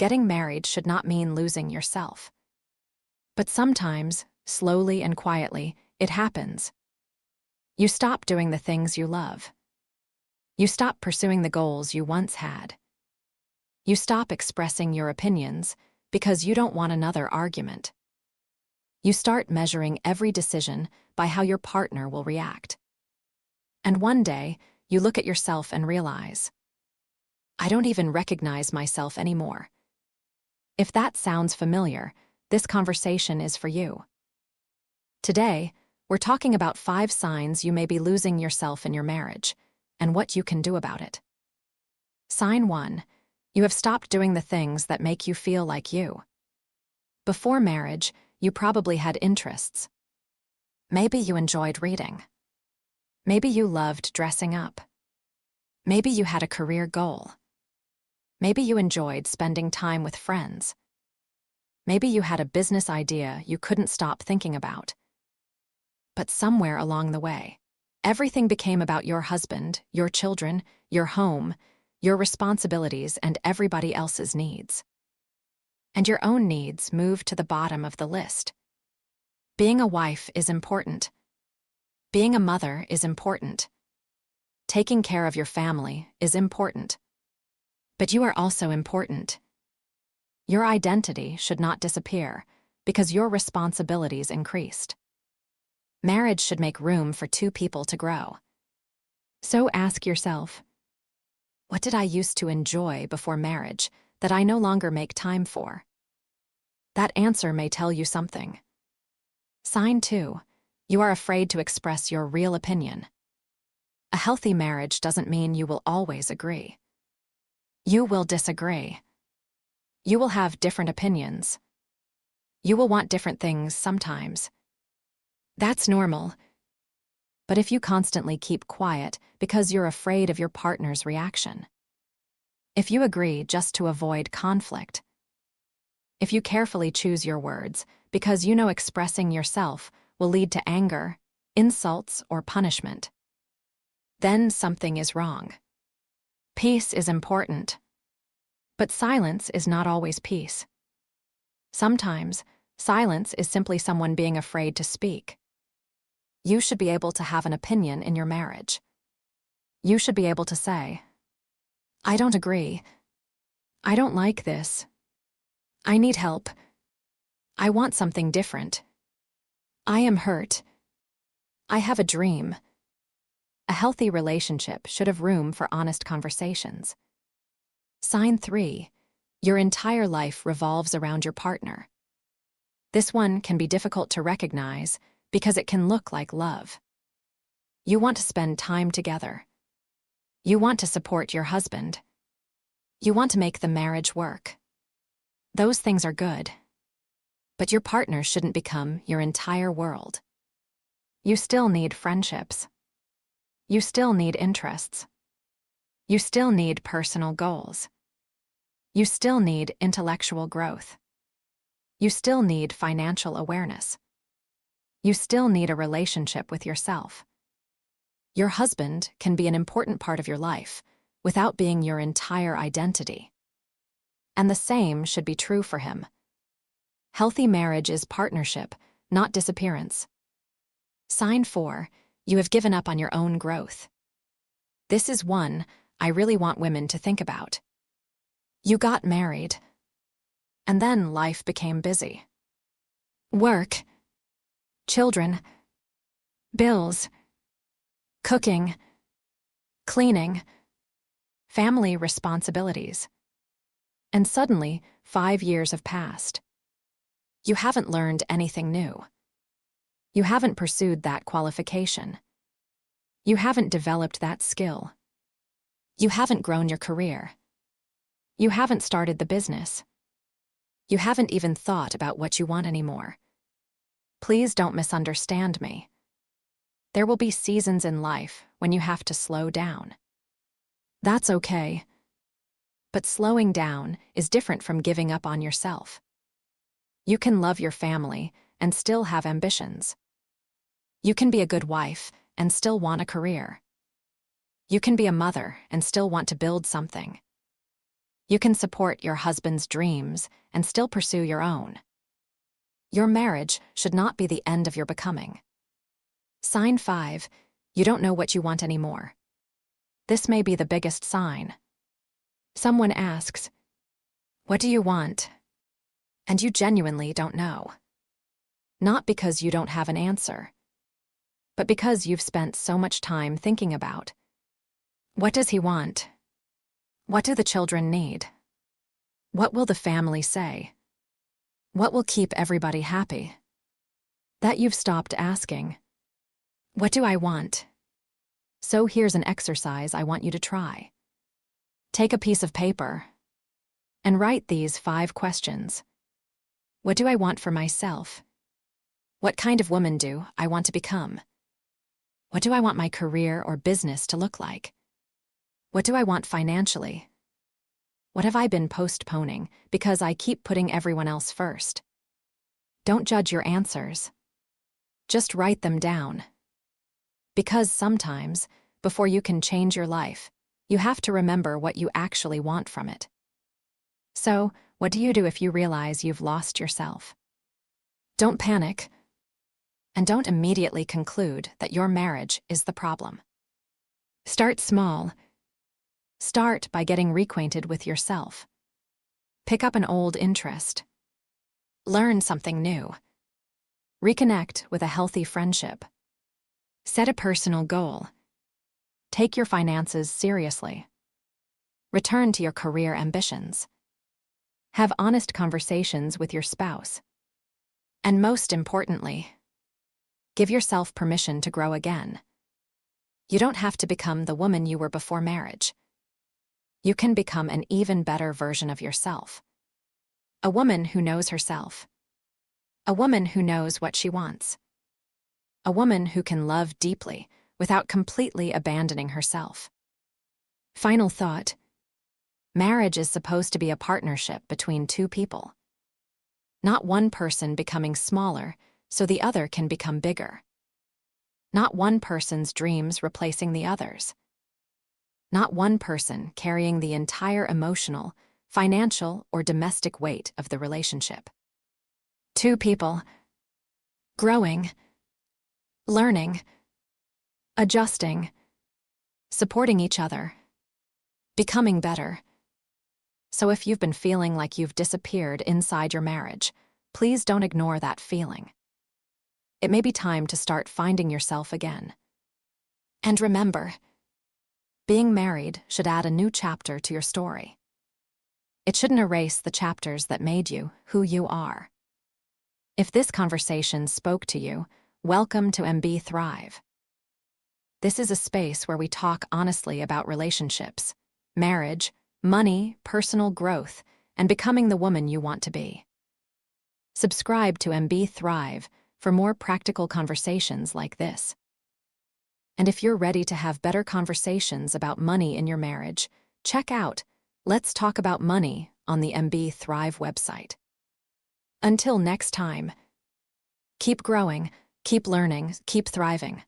getting married should not mean losing yourself. But sometimes, slowly and quietly, it happens. You stop doing the things you love. You stop pursuing the goals you once had. You stop expressing your opinions because you don't want another argument. You start measuring every decision by how your partner will react. And one day, you look at yourself and realize, I don't even recognize myself anymore. If that sounds familiar, this conversation is for you. Today, we're talking about 5 signs you may be losing yourself in your marriage and what you can do about it. Sign 1. You have stopped doing the things that make you feel like you. Before marriage, you probably had interests. Maybe you enjoyed reading. Maybe you loved dressing up. Maybe you had a career goal. Maybe you enjoyed spending time with friends. Maybe you had a business idea you couldn't stop thinking about. But somewhere along the way, everything became about your husband, your children, your home, your responsibilities, and everybody else's needs. And your own needs moved to the bottom of the list. Being a wife is important. Being a mother is important. Taking care of your family is important. But you are also important. Your identity should not disappear because your responsibilities increased. Marriage should make room for 2 people to grow. So ask yourself, what did I used to enjoy before marriage that I no longer make time for? That answer may tell you something. Sign 2. You are afraid to express your real opinion. A healthy marriage doesn't mean you will always agree. You will disagree. You will have different opinions. You will want different things sometimes. That's normal. But if you constantly keep quiet because you're afraid of your partner's reaction, if you agree just to avoid conflict, if you carefully choose your words because you know expressing yourself will lead to anger, insults, or punishment, then something is wrong. Peace is important. But silence is not always peace. Sometimes, silence is simply someone being afraid to speak. You should be able to have an opinion in your marriage. You should be able to say, I don't agree. I don't like this. I need help. I want something different. I am hurt. I have a dream. A healthy relationship should have room for honest conversations. Sign 3. Your entire life revolves around your partner. This one can be difficult to recognize because it can look like love. You want to spend time together. You want to support your husband. You want to make the marriage work. Those things are good. But your partner shouldn't become your entire world. You still need friendships. You still need interests. You still need personal goals. You still need intellectual growth. You still need financial awareness. You still need a relationship with yourself. Your husband can be an important part of your life without being your entire identity. And the same should be true for him. Healthy marriage is partnership, not disappearance. Sign 4. You have given up on your own growth. This is one I really want women to think about. You got married, and then life became busy. Work, children, bills, cooking, cleaning, family responsibilities. And suddenly, 5 years have passed. You haven't learned anything new. You haven't pursued that qualification. You haven't developed that skill. You haven't grown your career. You haven't started the business. You haven't even thought about what you want anymore. Please don't misunderstand me. There will be seasons in life when you have to slow down. That's okay. But slowing down is different from giving up on yourself. You can love your family and still have ambitions. You can be a good wife and still want a career. You can be a mother and still want to build something. You can support your husband's dreams and still pursue your own. Your marriage should not be the end of your becoming. Sign 5. You don't know what you want anymore. This may be the biggest sign. Someone asks, "What do you want?" And you genuinely don't know. Not because you don't have an answer, but because you've spent so much time thinking about, what does he want? What do the children need? What will the family say? What will keep everybody happy? That you've stopped asking, what do I want? So here's an exercise I want you to try. Take a piece of paper and write these 5 questions. What do I want for myself? What kind of woman do I want to become? What do I want my career or business to look like? What do I want financially? What have I been postponing because I keep putting everyone else first? Don't judge your answers. Just write them down. Because sometimes, before you can change your life, you have to remember what you actually want from it. So, what do you do if you realize you've lost yourself? Don't panic, and don't immediately conclude that your marriage is the problem. Start small. Start by getting reacquainted with yourself. Pick up an old interest. Learn something new. Reconnect with a healthy friendship. Set a personal goal. Take your finances seriously. Return to your career ambitions. Have honest conversations with your spouse. And most importantly, give yourself permission to grow again. You don't have to become the woman you were before marriage. You can become an even better version of yourself. A woman who knows herself. A woman who knows what she wants. A woman who can love deeply without completely abandoning herself. Final thought. Marriage is supposed to be a partnership between 2 people. Not one person becoming smaller so the other can become bigger. Not one person's dreams replacing the other's. Not one person carrying the entire emotional, financial, or domestic weight of the relationship. 2 people growing, learning, adjusting, supporting each other, becoming better. So if you've been feeling like you've disappeared inside your marriage, please don't ignore that feeling. It may be time to start finding yourself again. And remember, being married should add a new chapter to your story. It shouldn't erase the chapters that made you who you are. If this conversation spoke to you, welcome to MBThrive. This is a space where we talk honestly about relationships, marriage, money, personal growth, and becoming the woman you want to be. Subscribe to MBThrive for more practical conversations like this. And if you're ready to have better conversations about money in your marriage, check out Let's Talk About Money on the MBThrive website. Until next time, keep growing, keep learning, keep thriving.